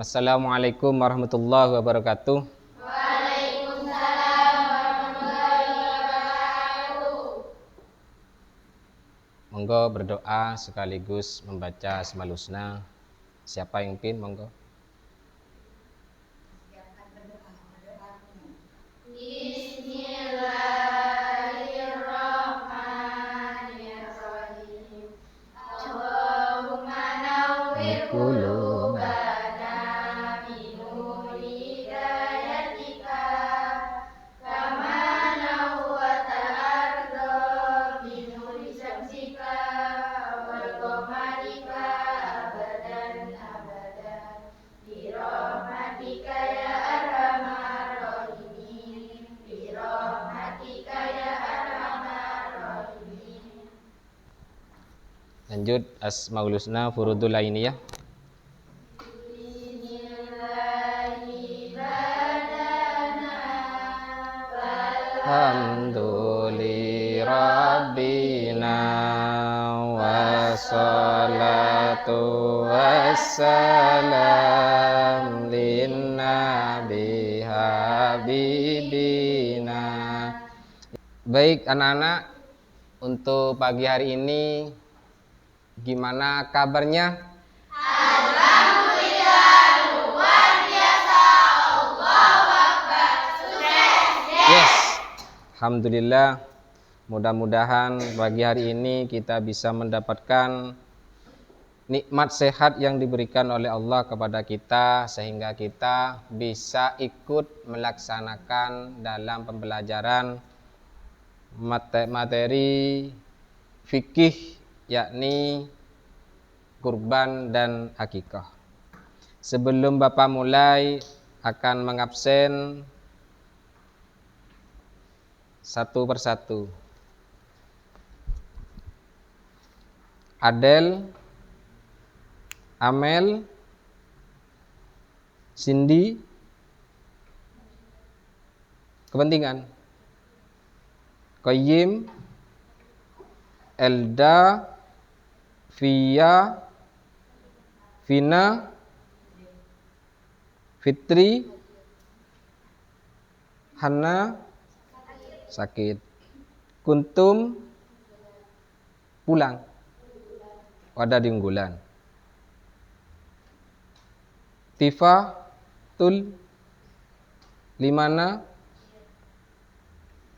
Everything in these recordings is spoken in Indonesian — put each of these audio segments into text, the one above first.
Assalamualaikum warahmatullahi wabarakatuh. Waalaikumsalam warahmatullahi wabarakatuh. Monggo berdoa sekaligus membaca Asmaul Husna. Siapa yang pin? Monggo. Bismillahirrahmanirrahim. Allahumma nawwir Qulubana qulubana binuri hidayatika kama nawwatal arda binuri syamsika wal qamarika abadan abadan birahmatika ya arhamar rahimin birahmatika ya arhamar rahimin. Lanjut Asmaul Husna furudul ainiyah. Bismillahi badana Alhamdulillah Rabbina wassalatu wassalam linnabi habibina. Baik anak-anak, untuk pagi hari ini gimana kabarnya? Alhamdulillah luar biasa. Allahu Akbar. Sukses. Yes. Alhamdulillah. Mudah-mudahan pagi hari ini kita bisa mendapatkan nikmat sehat yang diberikan oleh Allah kepada kita sehingga kita bisa ikut melaksanakan dalam pembelajaran materi fikih yakni kurban dan akikah. Sebelum Bapak mulai akan mengabsen satu persatu. Adel, Amel, Cindy, kepentingan, Qayyim, Elda, Via, Vina, Fitri, Hana, sakit, Kuntum, pulang, pada di unggulan, Tifa, Tul, Limana,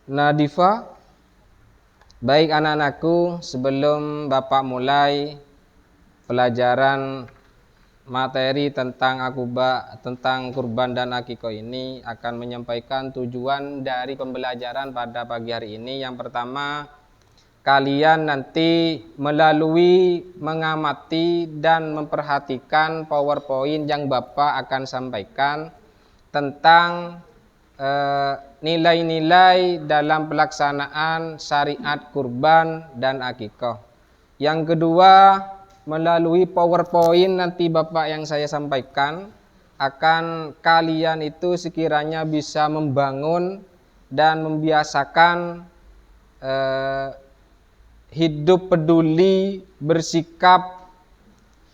Nadifa. Baik anak-anakku, sebelum Bapak mulai pelajaran materi tentang tentang kurban dan akikah ini akan menyampaikan tujuan dari pembelajaran pada pagi hari ini. Yang pertama, kalian nanti melalui mengamati dan memperhatikan PowerPoint yang Bapak akan sampaikan tentang nilai-nilai dalam pelaksanaan syariat kurban dan akikah. Yang kedua, melalui PowerPoint nanti Bapak yang saya sampaikan akan kalian itu sekiranya bisa membangun dan membiasakan hidup peduli, bersikap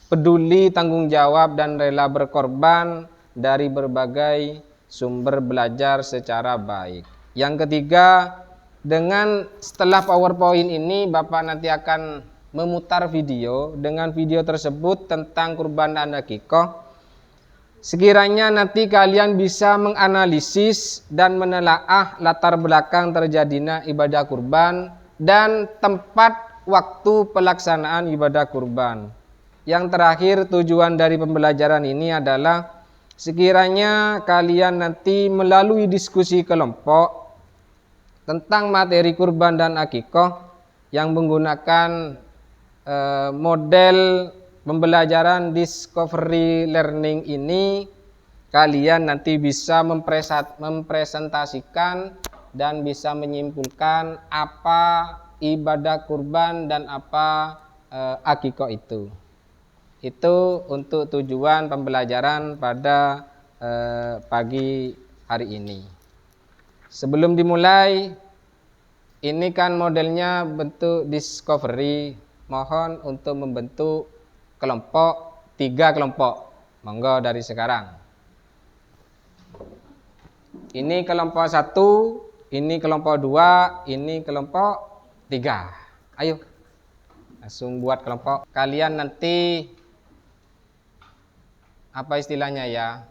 peduli, tanggung jawab dan rela berkorban dari berbagai sumber belajar secara baik. Yang ketiga, setelah PowerPoint ini Bapak nanti akan memutar video. Dengan video tersebut tentang kurban dan akikah, sekiranya nanti kalian bisa menganalisis dan menelaah latar belakang terjadinya ibadah kurban dan tempat waktu pelaksanaan ibadah kurban. Yang terakhir, tujuan dari pembelajaran ini adalah sekiranya kalian nanti melalui diskusi kelompok tentang materi kurban dan akikah yang menggunakan model pembelajaran discovery learning ini, kalian nanti bisa mempresentasikan dan bisa menyimpulkan apa ibadah kurban dan apa akikah itu. Itu untuk tujuan pembelajaran pada pagi hari ini. Sebelum dimulai, ini kan modelnya bentuk discovery. Mohon untuk membentuk kelompok, 3 kelompok. Monggo dari sekarang. Ini kelompok 1, ini kelompok 2, ini kelompok 3. Ayo. Langsung buat kelompok. Kalian nanti apa istilahnya ya?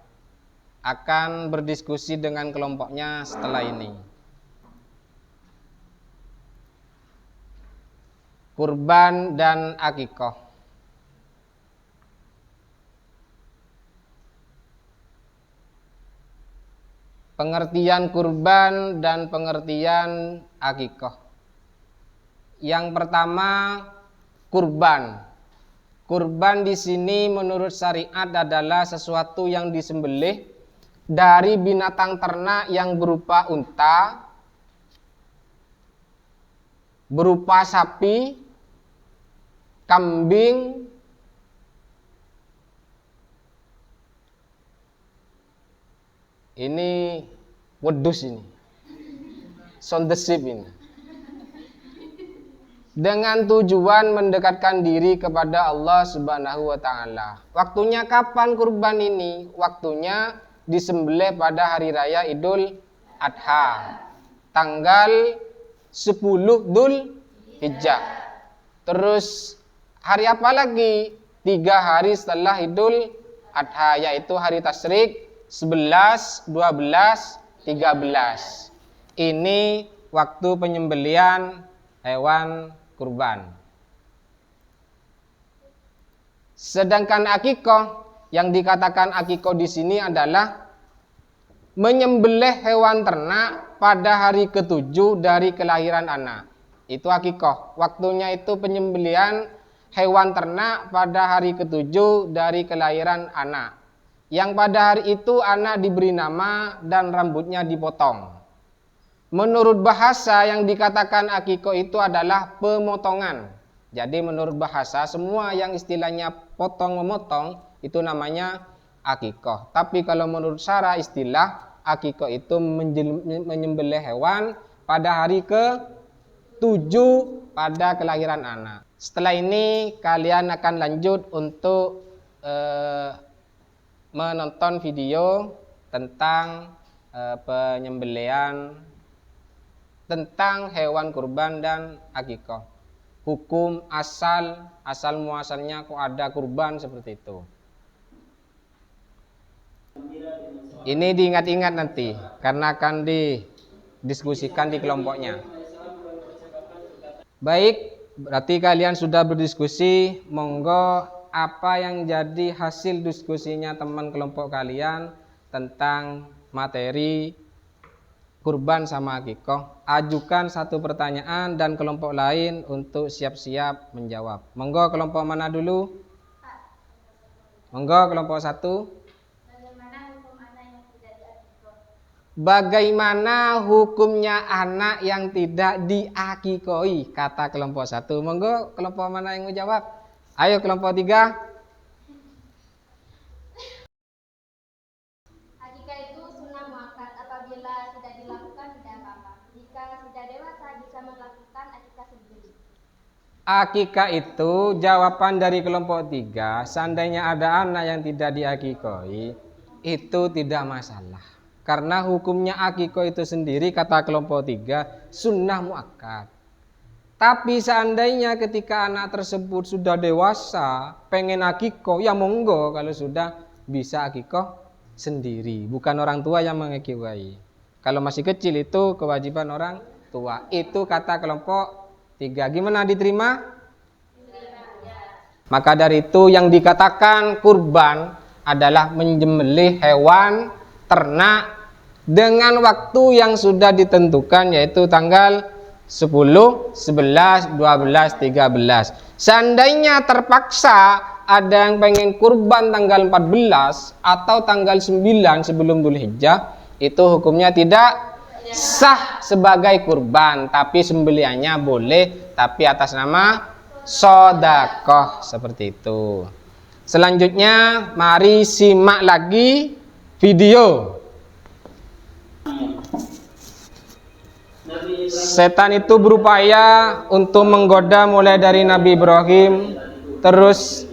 Akan berdiskusi dengan kelompoknya setelah ini. Kurban dan akikah. Pengertian kurban dan pengertian akikah. Yang pertama, kurban. Kurban di sini menurut syariat adalah sesuatu yang disembelih dari binatang ternak yang berupa unta, berupa sapi, kambing, ini wedus ini, sondesip ini, dengan tujuan mendekatkan diri kepada Allah Subhanahu wa Ta'ala. Waktunya kapan kurban ini? Waktunya disembelih pada hari raya Idul Adha, tanggal 10 Dzul Hijjah. Terus hari apa lagi? 3 hari setelah Idul Adha, yaitu hari tasyrik 11, 12, 13. Ini waktu penyembelihan hewan kurban. Sedangkan akikah, yang dikatakan akikah di sini adalah menyembelih hewan ternak pada hari ke-7 dari kelahiran anak. Itu akikah. Waktunya itu penyembelihan hewan ternak pada hari ke-7 dari kelahiran anak. Yang pada hari itu anak diberi nama dan rambutnya dipotong. Menurut bahasa yang dikatakan akikah itu adalah pemotongan. Jadi menurut bahasa semua yang istilahnya potong memotong itu namanya akikah. Tapi kalau menurut syara istilah akikah itu menyembelih hewan pada hari ke-7 pada kelahiran anak. Setelah ini kalian akan lanjut untuk menonton video tentang penyembelihan, tentang hewan kurban dan akikah. Hukum asal muasalnya kok ada kurban seperti itu. Ini diingat-ingat nanti karena akan didiskusikan di kelompoknya. Baik, berarti kalian sudah berdiskusi. Monggo apa yang jadi hasil diskusinya teman kelompok kalian tentang materi kurban sama akikah. Ajukan satu pertanyaan dan kelompok lain untuk siap-siap menjawab. Monggo kelompok mana dulu? Monggo kelompok 1. Bagaimana hukumnya anak yang tidak diakikoi? Kata kelompok 1. Monggo kelompok mana yang mau jawab? Ayo kelompok 3. Akikah itu sunnah muakkad, apabila tidak dilakukan tidak apa-apa. Jika sudah dewasa bisa melakukan akikah sendiri. Akikah itu jawaban dari kelompok 3. Seandainya ada anak yang tidak diakikoi, itu tidak masalah. Karena hukumnya akikah itu sendiri kata kelompok 3 sunnah muakkad. Tapi seandainya ketika anak tersebut sudah dewasa, pengen akikah, ya monggo kalau sudah bisa akikah sendiri. Bukan orang tua yang mengakikoi. Kalau masih kecil itu kewajiban orang tua. Itu kata kelompok 3. Gimana, diterima? Maka dari itu yang dikatakan kurban adalah menyembelih hewan ternak dengan waktu yang sudah ditentukan, yaitu tanggal 10, 11, 12, 13. Seandainya terpaksa ada yang pengen kurban tanggal 14 atau tanggal 9 sebelum Dzul Hijjah, itu hukumnya tidak sah sebagai kurban, tapi sembelihannya boleh, tapi atas nama sedekah, seperti itu. Selanjutnya mari simak lagi video. Setan itu berupaya untuk menggoda mulai dari Nabi Ibrahim, terus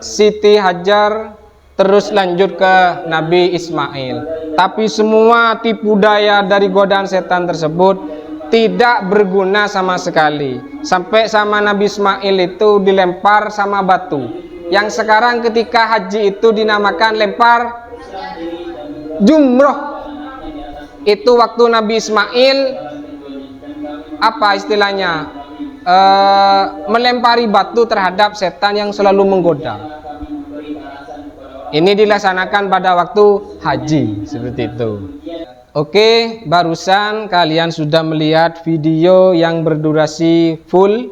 Siti Hajar, terus lanjut ke Nabi Ismail. Tapi semua tipu daya dari godaan setan tersebut tidak berguna sama sekali. Sampai sama Nabi Ismail itu dilempar sama batu. Yang sekarang ketika haji itu dinamakan lempar jumroh. Itu waktu Nabi Ismail apa istilahnya? Melempari batu terhadap setan yang selalu menggoda. Ini dilaksanakan pada waktu haji seperti itu. Oke, barusan kalian sudah melihat video yang berdurasi full.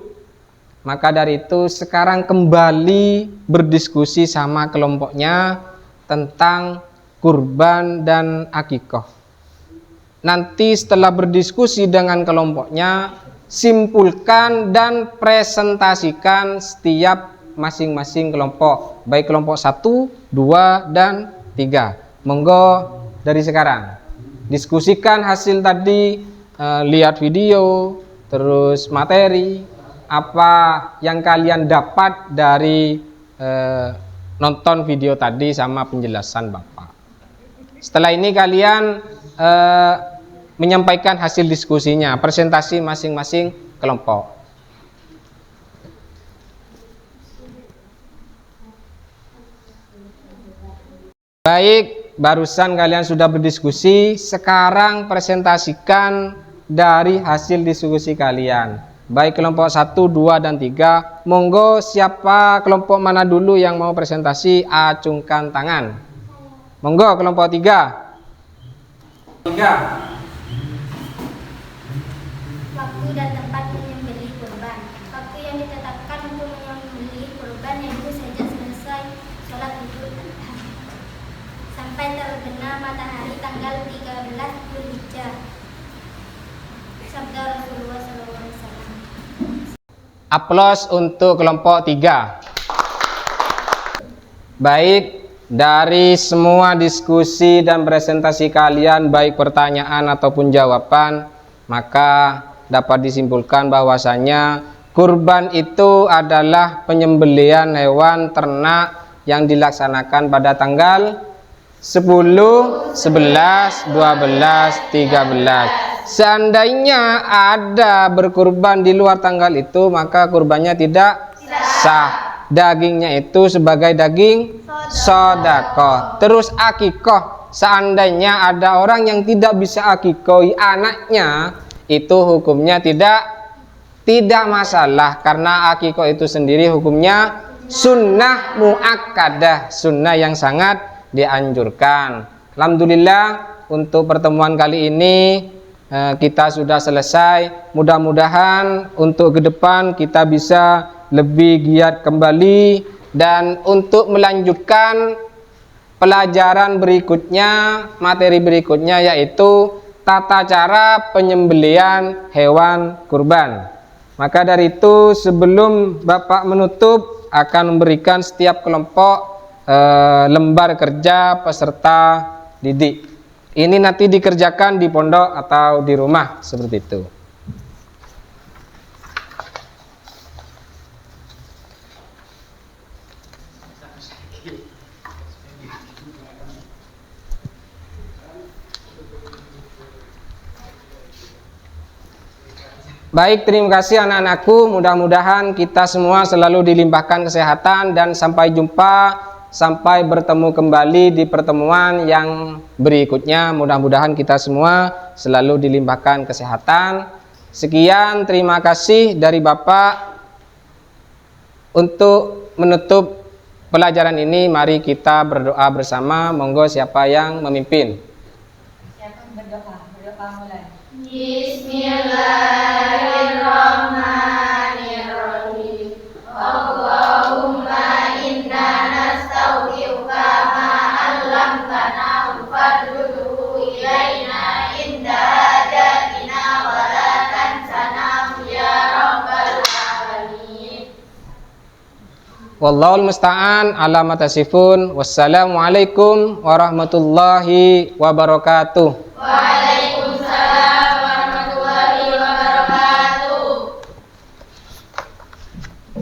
Maka dari itu sekarang kembali berdiskusi sama kelompoknya tentang kurban dan akikah. Nanti setelah berdiskusi dengan kelompoknya, simpulkan dan presentasikan setiap masing-masing kelompok, baik kelompok 1, 2, dan 3. Monggo dari sekarang diskusikan hasil tadi, lihat video, terus materi, apa yang kalian dapat dari nonton video tadi sama penjelasan Bapak. Setelah ini kalian menyampaikan hasil diskusinya, presentasi masing-masing kelompok. Baik, barusan kalian sudah berdiskusi, sekarang presentasikan dari hasil diskusi kalian. Baik kelompok 1, 2, dan 3. Monggo siapa kelompok mana dulu yang mau presentasi, acungkan tangan. Monggo kelompok 3. Waktu dan tempat menyembelih kurban. Waktu yang ditetapkan untuk menyembelih kurban yaitu sejak selesai sholat Idul Adha sampai terbenam matahari tanggal 13 Dzulhijjah. Sabda Rasulullah SAW. Aplaus untuk kelompok 3. Baik, dari semua diskusi dan presentasi kalian, baik pertanyaan ataupun jawaban, maka dapat disimpulkan bahwasanya kurban itu adalah penyembelihan hewan ternak yang dilaksanakan pada tanggal 10, 11, 12, 13. Seandainya ada berkurban di luar tanggal itu, maka kurbannya tidak sah. Dagingnya itu sebagai daging sedekah. Terus akikah, seandainya ada orang yang tidak bisa akikahi anaknya, itu hukumnya tidak masalah, karena akikah itu sendiri hukumnya sunnah muakkadah, sunnah yang sangat dianjurkan. Alhamdulillah, untuk pertemuan kali ini kita sudah selesai. Mudah-mudahan untuk ke depan kita bisa lebih giat kembali, dan untuk melanjutkan pelajaran berikutnya, materi berikutnya, yaitu tata cara penyembelihan hewan kurban. Maka dari itu, sebelum Bapak menutup, akan memberikan setiap kelompok lembar kerja peserta didik. Ini nanti dikerjakan di pondok atau di rumah seperti itu. Baik, terima kasih anak-anakku. Mudah-mudahan kita semua selalu dilimpahkan kesehatan, dan sampai jumpa, sampai bertemu kembali di pertemuan yang berikutnya. Mudah-mudahan kita semua selalu dilimpahkan kesehatan. Sekian, terima kasih dari Bapak. Untuk menutup pelajaran ini, mari kita berdoa bersama. Monggo siapa yang memimpin? Siapa berdoa? Berdoa mulai. Bismillahirrahmanirrahim. Allahumma inna nastaghfiruka ma 'allamtana fadluhu ilaina inda hajatina wa la tansana ya rabbal alamin. Wallahul musta'an ala ma tasifun. Wassalamualaikum warahmatullahi wabarakatuh.